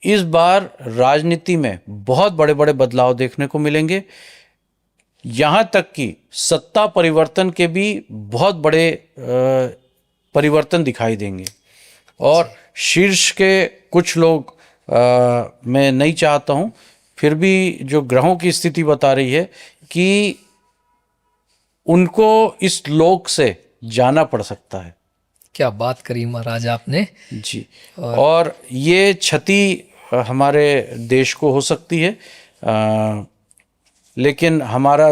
इस बार राजनीति में बहुत बड़े बड़े बदलाव देखने को मिलेंगे। यहाँ तक कि सत्ता परिवर्तन के भी बहुत बड़े परिवर्तन दिखाई देंगे। और शीर्ष के कुछ लोग मैं नहीं चाहता हूँ, फिर भी जो ग्रहों की स्थिति बता रही है कि उनको इस लोक से जाना पड़ सकता है। क्या बात करी महाराज आपने जी। और ये क्षति हमारे देश को हो सकती है, लेकिन हमारा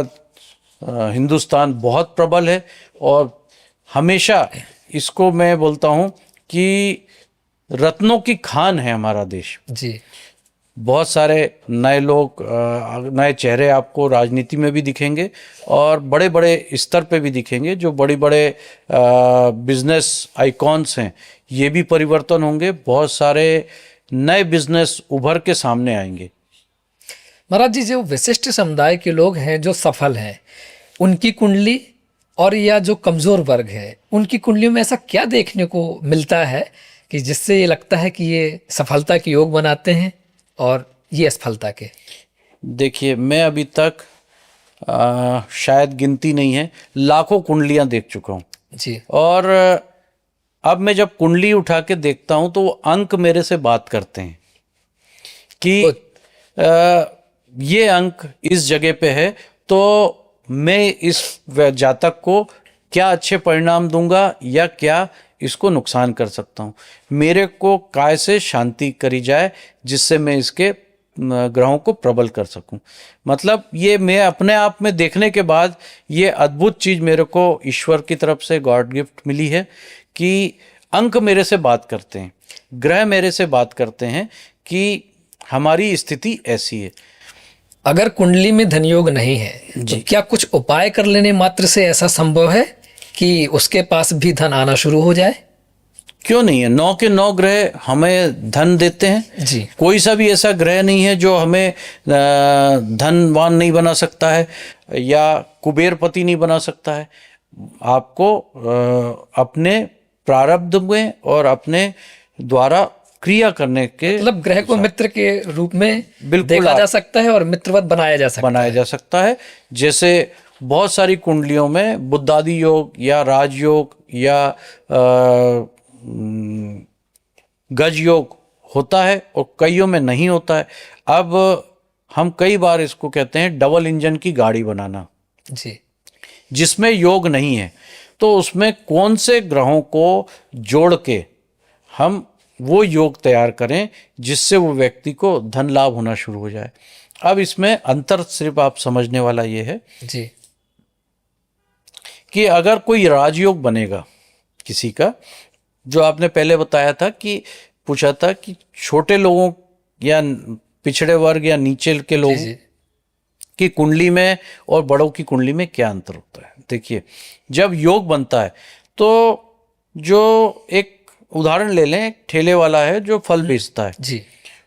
हिंदुस्तान बहुत प्रबल है और हमेशा इसको मैं बोलता हूँ कि रत्नों की खान है हमारा देश जी। बहुत सारे नए लोग, नए चेहरे आपको राजनीति में भी दिखेंगे और बड़े बड़े स्तर पे भी दिखेंगे। जो बड़ी बड़े बिजनेस आइकॉन्स हैं ये भी परिवर्तन होंगे। बहुत सारे नए बिजनेस उभर के सामने आएंगे। महाराज जी, जो विशिष्ट समुदाय के लोग हैं जो सफल हैं, उनकी कुंडली और या जो कमज़ोर वर्ग है उनकी कुंडलियों में ऐसा क्या देखने को मिलता है कि जिससे ये लगता है कि ये सफलता के योग बनाते हैं और ये असफलता के? देखिए, मैं अभी तक शायद गिनती नहीं है, लाखों कुंडलियां देख चुका हूँ जी। और अब मैं जब कुंडली उठा के देखता हूँ तो वो अंक मेरे से बात करते हैं कि ये अंक इस जगह पे है तो मैं इस जातक को क्या अच्छे परिणाम दूंगा या क्या इसको नुकसान कर सकता हूँ। मेरे को काय से शांति करी जाए जिससे मैं इसके ग्रहों को प्रबल कर सकूं। मतलब ये मैं अपने आप में देखने के बाद ये अद्भुत चीज़ मेरे को ईश्वर की तरफ से गॉड गिफ्ट मिली है कि अंक मेरे से बात करते हैं, ग्रह मेरे से बात करते हैं कि हमारी स्थिति ऐसी है। अगर कुंडली में धन योग नहीं है तो क्या कुछ उपाय कर लेने मात्र से ऐसा संभव है कि उसके पास भी धन आना शुरू हो जाए? क्यों नहीं है। 9 के 9 ग्रह हमें धन देते हैं जी। कोई सा भी ऐसा ग्रह नहीं है जो हमें धनवान नहीं बना सकता है या कुबेरपति नहीं बना सकता है। आपको अपने प्रारब्ध में और अपने द्वारा क्रिया करने के, मतलब ग्रह को मित्र के रूप में बिल्कुल देखा जा सकता है और मित्रवत बनाया जा सकता है। जैसे बहुत सारी कुंडलियों में बुद्धादि योग या राजयोग या गज योग होता है और कईयों में नहीं होता है। अब हम कई बार इसको कहते हैं डबल इंजन की गाड़ी बनाना जी, जिसमें योग नहीं है। तो उसमें कौन से ग्रहों को जोड़ के हम वो योग तैयार करें जिससे वो व्यक्ति को धन लाभ होना शुरू हो जाए। अब इसमें अंतर सिर्फ आप समझने वाला ये है जी कि अगर कोई राजयोग बनेगा किसी का, जो आपने पहले बताया था कि पूछा था कि छोटे लोगों या पिछड़े वर्ग या नीचे के लोग की कुंडली में और बड़ों की कुंडली में क्या अंतर होता है। देखिए, जब योग बनता है तो जो एक उदाहरण ले लें, एक ठेले वाला है जो फल बेचता है जी,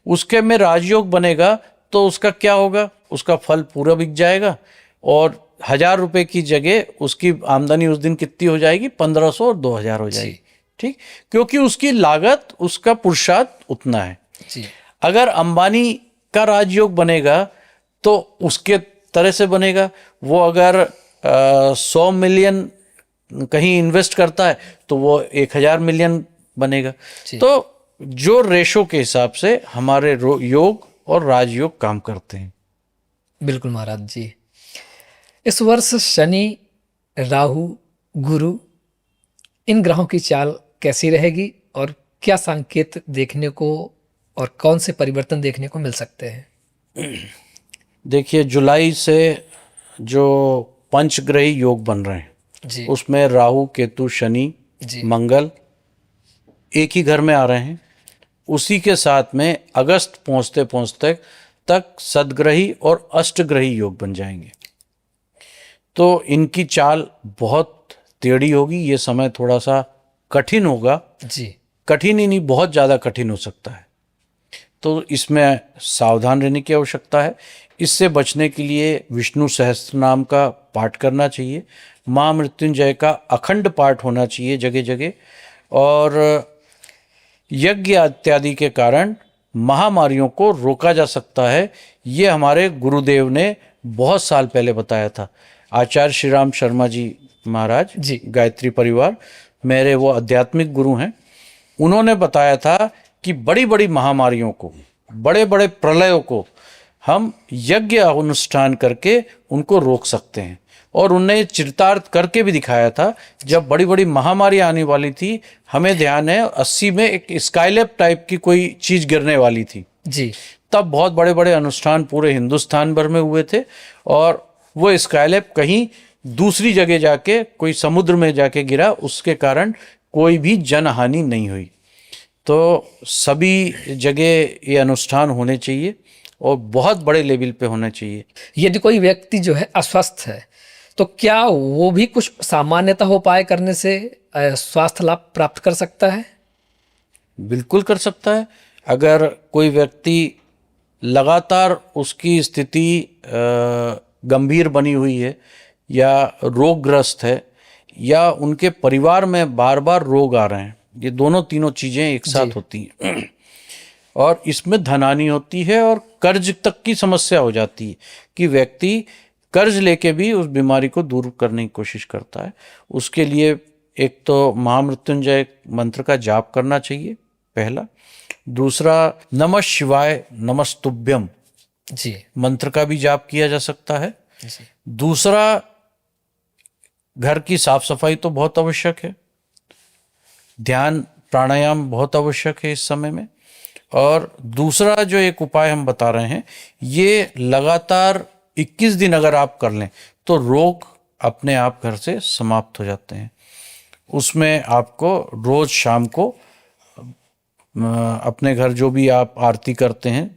उसके में राजयोग बनेगा तो उसका क्या होगा, उसका फल पूरा बिक जाएगा और 1000 रुपए की जगह उसकी आमदनी उस दिन कितनी हो जाएगी, 1500 और 2000 हो जाएगी। ठीक, क्योंकि उसकी लागत, उसका पुरुषार्थ उतना है जी। अगर अंबानी का राजयोग बनेगा तो उसके तरह से बनेगा। वो अगर 100 मिलियन कहीं इन्वेस्ट करता है तो वो 1000 मिलियन बनेगा। तो जो रेशो के हिसाब से हमारे योग और राजयोग काम करते हैं। बिल्कुल महाराज जी। इस वर्ष शनि, राहु, गुरु, इन ग्रहों की चाल कैसी रहेगी और क्या संकेत देखने को और कौन से परिवर्तन देखने को मिल सकते हैं? देखिए, जुलाई से जो पंचग्रही योग बन रहे हैं जी, उसमें राहु, केतु, शनि, मंगल एक ही घर में आ रहे हैं। उसी के साथ में अगस्त पहुंचते पहुंचते तक सदग्रही और अष्टग्रही योग बन जाएंगे। तो इनकी चाल बहुत टेढ़ी होगी। ये समय थोड़ा सा कठिन होगा जी, कठिन ही नहीं, बहुत ज़्यादा कठिन हो सकता है। तो इसमें सावधान रहने की आवश्यकता है। इससे बचने के लिए विष्णु सहस्त्र नाम का पाठ करना चाहिए, महामृत्युंजय का अखंड पाठ होना चाहिए जगह जगह, और यज्ञ इत्यादि के कारण महामारियों को रोका जा सकता है। ये हमारे गुरुदेव ने बहुत साल पहले बताया था। आचार्य श्री राम शर्मा जी महाराज जी। गायत्री परिवार, मेरे वो आध्यात्मिक गुरु हैं। उन्होंने बताया था कि बड़ी बड़ी महामारियों को, बड़े बड़े प्रलयों को हम यज्ञ अनुष्ठान करके उनको रोक सकते हैं। और उन्हें चिरतार्थ करके भी दिखाया था। जब बड़ी बड़ी महामारी आने वाली थी, हमें ध्यान है 80 में एक स्काईलैब टाइप की कोई चीज गिरने वाली थी जी। तब बहुत बड़े बड़े अनुष्ठान पूरे हिंदुस्तान भर में हुए थे। और वो स्काईलैब कहीं दूसरी जगह जाके कोई समुद्र में जाके गिरा, उसके कारण कोई भी जनहानि नहीं हुई। तो सभी जगह ये अनुष्ठान होने चाहिए और बहुत बड़े लेवल पे होना चाहिए। यदि कोई व्यक्ति जो है अस्वस्थ है, तो क्या वो भी कुछ सामान्यतः उपाय करने से स्वास्थ्य लाभ प्राप्त कर सकता है? बिल्कुल कर सकता है। अगर कोई व्यक्ति लगातार उसकी स्थिति गंभीर बनी हुई है या रोगग्रस्त है या उनके परिवार में बार बार रोग आ रहे हैं, ये दोनों तीनों चीज़ें एक साथ होती हैं और इसमें धनहानि होती है और कर्ज तक की समस्या हो जाती है कि व्यक्ति कर्ज लेके भी उस बीमारी को दूर करने की कोशिश करता है। उसके लिए एक तो महामृत्युंजय मंत्र का जाप करना चाहिए, पहला। दूसरा, नमः शिवाय नमस्तुभ्यम जी। मंत्र का भी जाप किया जा सकता है। जी। दूसरा, घर की साफ सफाई तो बहुत आवश्यक है। ध्यान प्राणायाम बहुत आवश्यक है इस समय में। और दूसरा जो एक उपाय हम बता रहे हैं, ये लगातार 21 दिन अगर आप कर लें तो रोग अपने आप घर से समाप्त हो जाते हैं। उसमें आपको रोज शाम को अपने घर जो भी आप आरती करते हैं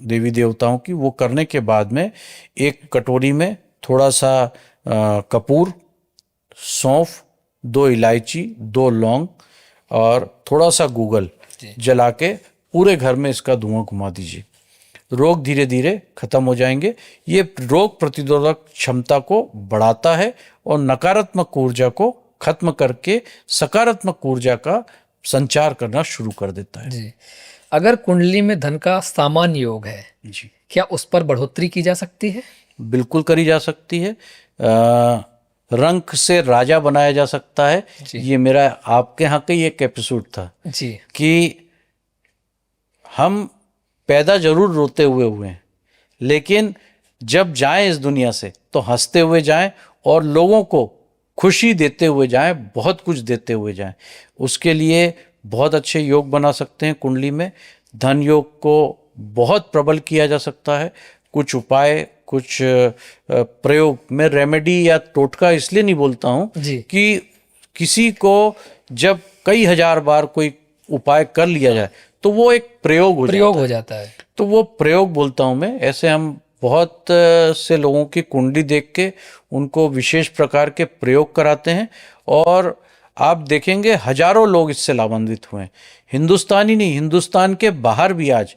देवी देवताओं की, वो करने के बाद में एक कटोरी में थोड़ा सा कपूर, सौंफ, 2 इलायची, 2 लौंग और थोड़ा सा गूगल जला के पूरे घर में इसका धुआं घुमा दीजिए। रोग धीरे धीरे खत्म हो जाएंगे। ये रोग प्रतिरोधक क्षमता को बढ़ाता है और नकारात्मक ऊर्जा को खत्म करके सकारात्मक ऊर्जा का संचार करना शुरू कर देता है। जी। अगर कुंडली में धन का सामान्य योग है जी, क्या उस पर बढ़ोतरी की जा सकती है? बिल्कुल करी जा सकती है। रंक से राजा बनाया जा सकता है। ये मेरा आपके यहाँ का ही एक एपिसोड था जी। कि हम पैदा जरूर रोते हुए हैं, लेकिन जब जाएं इस दुनिया से तो हंसते हुए जाएं और लोगों को खुशी देते हुए जाएं, बहुत कुछ देते हुए जाएं। उसके लिए बहुत अच्छे योग बना सकते हैं। कुंडली में धन योग को बहुत प्रबल किया जा सकता है। कुछ उपाय, कुछ प्रयोग, मैं रेमेडी या टोटका इसलिए नहीं बोलता हूँ कि किसी को जब कई हजार बार कोई उपाय कर लिया जाए तो वो एक प्रयोग हो जाता है। तो वो प्रयोग बोलता हूँ मैं। ऐसे हम बहुत से लोगों की कुंडली देख के उनको विशेष प्रकार के प्रयोग कराते हैं और आप देखेंगे हजारों लोग इससे लाभान्वित हुए हैं। हिंदुस्तान ही नहीं, हिंदुस्तान के बाहर भी आज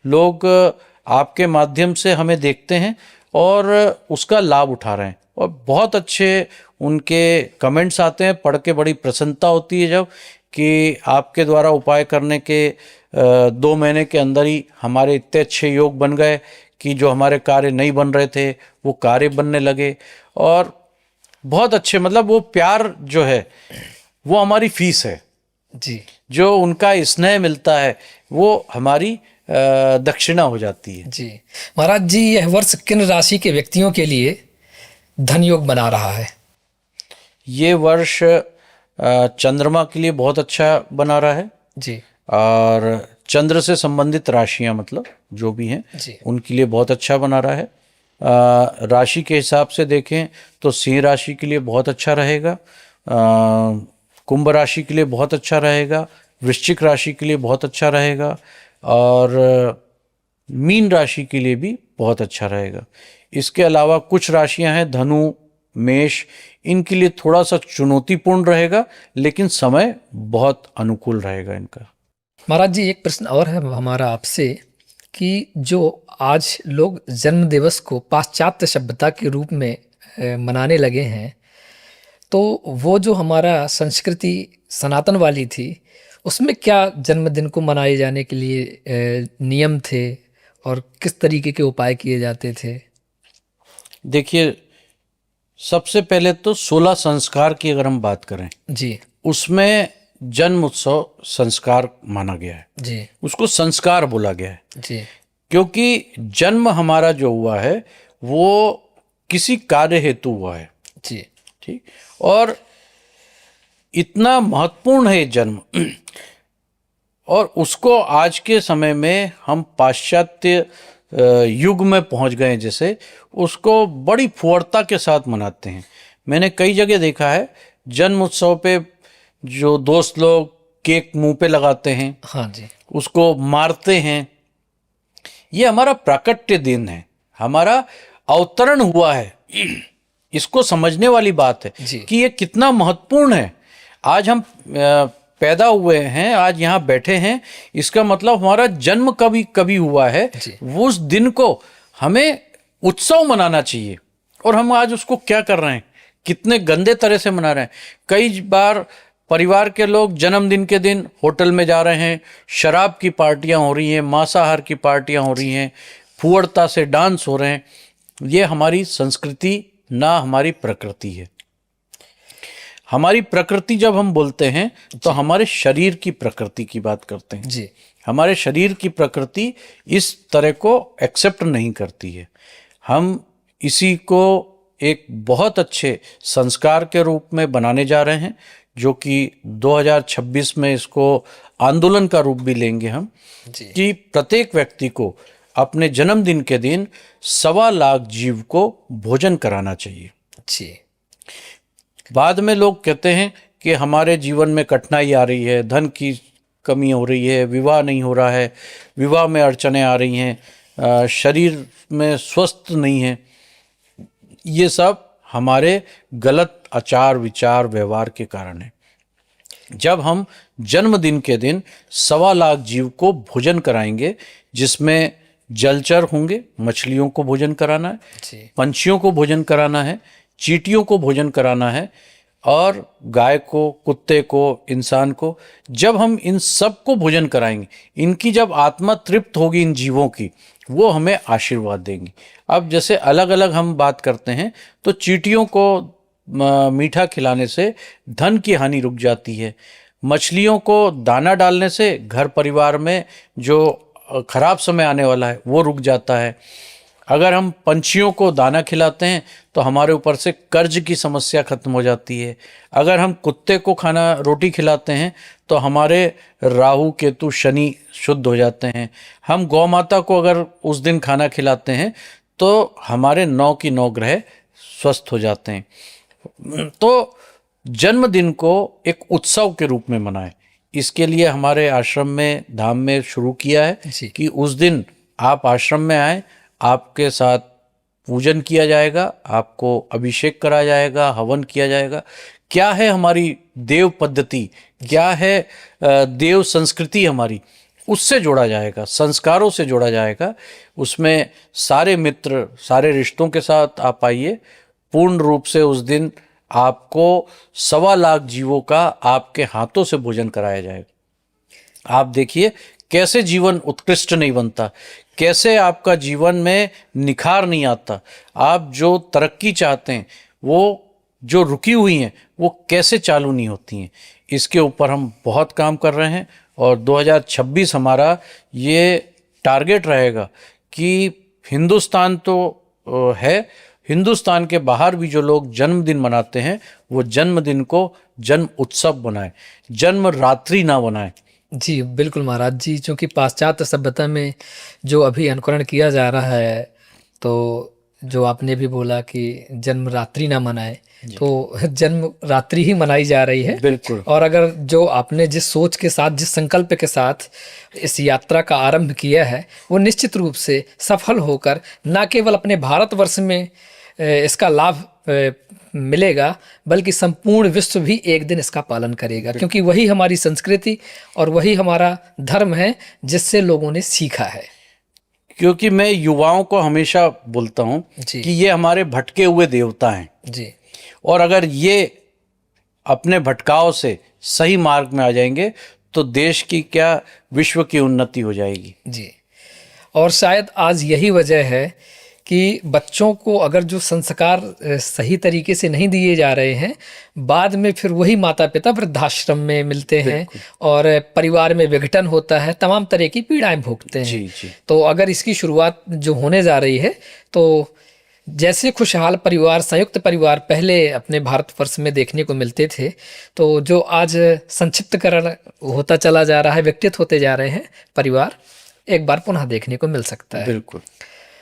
लोग आपके माध्यम से हमें देखते हैं और उसका लाभ उठा रहे हैं और बहुत अच्छे उनके कमेंट्स आते हैं। पढ़ के बड़ी प्रसन्नता होती है जब कि आपके द्वारा उपाय करने के 2 महीने के अंदर ही हमारे इतने अच्छे योग बन गए कि जो हमारे कार्य नहीं बन रहे थे वो कार्य बनने लगे। और बहुत अच्छे, मतलब वो प्यार जो है वो हमारी फीस है जी। जो उनका स्नेह मिलता है वो हमारी दक्षिणा हो जाती है। जी महाराज जी, यह वर्ष किन राशि के व्यक्तियों के लिए धन योग बना रहा है? ये वर्ष चंद्रमा के लिए बहुत अच्छा बना रहा है जी। और चंद्र से संबंधित राशियां, मतलब जो भी हैं जी। उनके लिए बहुत अच्छा बना रहा है। राशि के हिसाब से देखें तो सिंह राशि के लिए बहुत अच्छा रहेगा, कुंभ राशि के लिए बहुत अच्छा रहेगा, वृश्चिक राशि के लिए बहुत अच्छा रहेगा और मीन राशि के लिए भी बहुत अच्छा रहेगा। इसके अलावा कुछ राशियां हैं धनु, मेष, इनके लिए थोड़ा सा चुनौतीपूर्ण रहेगा लेकिन समय बहुत अनुकूल रहेगा इनका। महाराज जी, एक प्रश्न और है हमारा आपसे कि जो आज लोग जन्म दिवस को पाश्चात्य सभ्यता के रूप में मनाने लगे हैं, तो वो जो हमारा संस्कृति सनातन वाली थी उसमें क्या जन्मदिन को मनाए जाने के लिए नियम थे और किस तरीके के उपाय किए जाते थे? देखिए, सबसे पहले तो 16 संस्कार की अगर हम बात करें, जी उसमें जन्म उत्सव संस्कार माना गया है, जी उसको संस्कार बोला गया है, जी क्योंकि जन्म हमारा जो हुआ है वो किसी कार्य हेतु हुआ है। जी ठीक, और इतना महत्वपूर्ण है ये जन्म, और उसको आज के समय में हम पाश्चात्य युग में पहुंच गए, जैसे उसको बड़ी फुर्ती के साथ मनाते हैं। मैंने कई जगह देखा है जन्म उत्सव पे जो दोस्त लोग केक मुंह पे लगाते हैं, हाँ जी उसको मारते हैं। ये हमारा प्राकट्य दिन है, हमारा अवतरण हुआ है। इसको समझने वाली बात है जी कि ये कितना महत्वपूर्ण है। आज हम पैदा हुए हैं, आज यहाँ बैठे हैं, इसका मतलब हमारा जन्म कभी कभी हुआ है। जी। वो उस दिन को हमें उत्सव मनाना चाहिए, और हम आज उसको क्या कर रहे हैं, कितने गंदे तरह से मना रहे हैं। कई बार परिवार के लोग जन्मदिन के दिन होटल में जा रहे हैं, शराब की पार्टियां हो रही हैं, मांसाहार की पार्टियां हो रही हैं, फुअरता से डांस हो रहे हैं। ये हमारी संस्कृति ना हमारी प्रकृति है। हमारी प्रकृति जब हम बोलते हैं तो हमारे शरीर की प्रकृति की बात करते हैं। जी हमारे शरीर की प्रकृति इस तरह को एक्सेप्ट नहीं करती है। हम इसी को एक बहुत अच्छे संस्कार के रूप में बनाने जा रहे हैं, जो कि 2026 में इसको आंदोलन का रूप भी लेंगे हम, जी कि प्रत्येक व्यक्ति को अपने जन्मदिन के दिन 1.25 लाख जीव को भोजन कराना चाहिए। जी बाद में लोग कहते हैं कि हमारे जीवन में कठिनाई आ रही है, धन की कमी हो रही है, विवाह नहीं हो रहा है, विवाह में अड़चनें आ रही हैं, शरीर में स्वस्थ नहीं है। ये सब हमारे गलत आचार विचार व्यवहार के कारण है। जब हम जन्मदिन के दिन 1.25 लाख जीव को भोजन कराएंगे, जिसमें जलचर होंगे, मछलियों को भोजन कराना है, जी पंछियों को भोजन कराना है, चींटियों को भोजन कराना है, और गाय को, कुत्ते को, इंसान को, जब हम इन सब को भोजन कराएंगे, इनकी जब आत्मा तृप्त होगी इन जीवों की, वो हमें आशीर्वाद देंगी। अब जैसे अलग अलग हम बात करते हैं, तो चींटियों को मीठा खिलाने से धन की हानि रुक जाती है, मछलियों को दाना डालने से घर परिवार में जो खराब समय आने वाला है वो रुक जाता है। अगर हम पंछियों को दाना खिलाते हैं तो हमारे ऊपर से कर्ज की समस्या खत्म हो जाती है। अगर हम कुत्ते को खाना रोटी खिलाते हैं तो हमारे राहु केतु शनि शुद्ध हो जाते हैं। हम गौ माता को अगर उस दिन खाना खिलाते हैं तो हमारे 9 की 9 ग्रह स्वस्थ हो जाते हैं। तो जन्मदिन को एक उत्सव के रूप में मनाएं। इसके लिए हमारे आश्रम में, धाम में शुरू किया है जी। कि उस दिन आप आश्रम में आए, आपके साथ पूजन किया जाएगा, आपको अभिषेक करा जाएगा, हवन किया जाएगा। क्या है हमारी देव पद्धति, क्या है देव संस्कृति हमारी, उससे जोड़ा जाएगा, संस्कारों से जोड़ा जाएगा। उसमें सारे मित्र, सारे रिश्तों के साथ आप आइए। पूर्ण रूप से उस दिन आपको 1.25 लाख जीवों का आपके हाथों से भोजन कराया जाएगा। आप देखिए कैसे जीवन उत्कृष्ट नहीं बनता, कैसे आपका जीवन में निखार नहीं आता। आप जो तरक्की चाहते हैं, वो जो रुकी हुई हैं, वो कैसे चालू नहीं होती हैं। इसके ऊपर हम बहुत काम कर रहे हैं, और 2026 हमारा ये टारगेट रहेगा कि हिंदुस्तान तो है, हिंदुस्तान के बाहर भी जो लोग जन्मदिन मनाते हैं, वो जन्मदिन को जन्म उत्सव बनाएं, जन्म रात्रि ना बनाएं। जी बिल्कुल महाराज जी, चूँकि पाश्चात्य सभ्यता में जो अभी अनुकरण किया जा रहा है, तो जो आपने भी बोला कि जन्म रात्रि ना मनाए, तो जन्म रात्रि ही मनाई जा रही है। बिल्कुल। और अगर जो आपने जिस सोच के साथ, जिस संकल्प के साथ इस यात्रा का आरंभ किया है, वो निश्चित रूप से सफल होकर न केवल अपने भारतवर्ष में इसका लाभ मिलेगा, बल्कि संपूर्ण विश्व भी एक दिन इसका पालन करेगा, क्योंकि वही हमारी संस्कृति और वही हमारा धर्म है जिससे लोगों ने सीखा है। क्योंकि मैं युवाओं को हमेशा बोलता हूं जी। कि ये हमारे भटके हुए देवता हैं, जी और अगर ये अपने भटकाव से सही मार्ग में आ जाएंगे तो देश की क्या विश्व की उन्नति हो जाएगी। जी। और शायद आज यही वजह है कि बच्चों को अगर जो संस्कार सही तरीके से नहीं दिए जा रहे हैं, बाद में फिर वही माता पिता वृद्धाश्रम में मिलते हैं और परिवार में विघटन होता है, तमाम तरह की पीड़ाएं भोगते हैं। जी जी। तो अगर इसकी शुरुआत जो होने जा रही है, तो जैसे खुशहाल परिवार, संयुक्त परिवार पहले अपने भारतवर्ष में देखने को मिलते थे, तो जो आज संक्षिप्तकरण होता चला जा रहा है, विकटित होते जा रहे हैं परिवार, एक बार पुनः देखने को मिल सकता है। बिल्कुल।